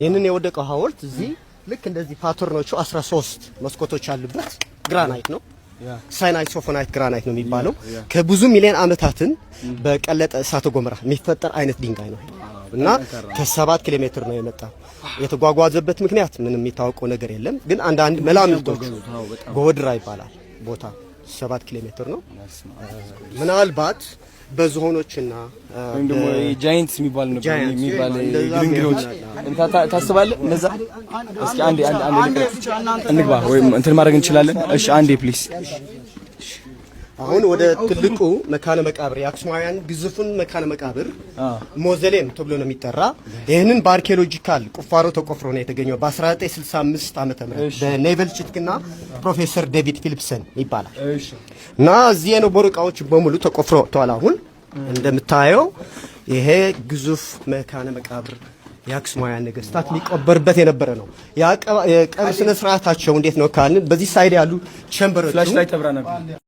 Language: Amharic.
ይሄንን የወደቀው ሐውልት እዚህ ልክ እንደዚህ ፓተርኖቹ 13 መስኮቶች አሉበት ግራናይት ነው። ሳይናይት ሶፎናይት ግራናይት ነው የሚባለው። ከብዙ ሚሊዮን ዓመታትን በቀለጠ እሳተ ገሞራ የሚፈጠር አይነት ድንጋይ ነው እና ከ7 ኪሎ ሜትር ነው የመጣው። የተጓጓዘበት ምክንያት ምንም የሚታወቀው ነገር የለም፣ ግን አንዳንድ መላምቶች ጎድራ ይባላል ቦታ 7 ኪሎ ሜትር ነው። ምናልባት በዝሆኖችና እንደሞ ጃይንትስ የሚባል ግሪንግሮች ታስባለህ? እነዛ እስኪ አንዴ እንግባ ወይ እንትን ማድረግ እንችላለን? እሺ አንዴ ፕሊስ። አሁን ወደ ትልቁ መካነ መቃብር የአክሱማውያን ግዙፉን መካነ መቃብር ሞዘሌም ተብሎ ነው የሚጠራ። ይህንን በአርኪኦሎጂካል ቁፋሮ ተቆፍሮ ነው የተገኘው በ1965 ዓመተ ምህረት በኔቨልቺክና ፕሮፌሰር ዴቪድ ፊሊፕሰን ይባላል። እና እዚህ የነበሩ ዕቃዎች በሙሉ ተቆፍሮ ወጥተዋል። አሁን እንደምታየው ይሄ ግዙፍ መካነ መቃብር የአክሱማውያን ነገስታት ሊቀበርበት የነበረ ነው። የቀብር ስነ ስርዓታቸው እንዴት ነው ካልን በዚህ ሳይድ ያሉ ቸምበሮች ፍላሽ ላይ ተብራ ነበር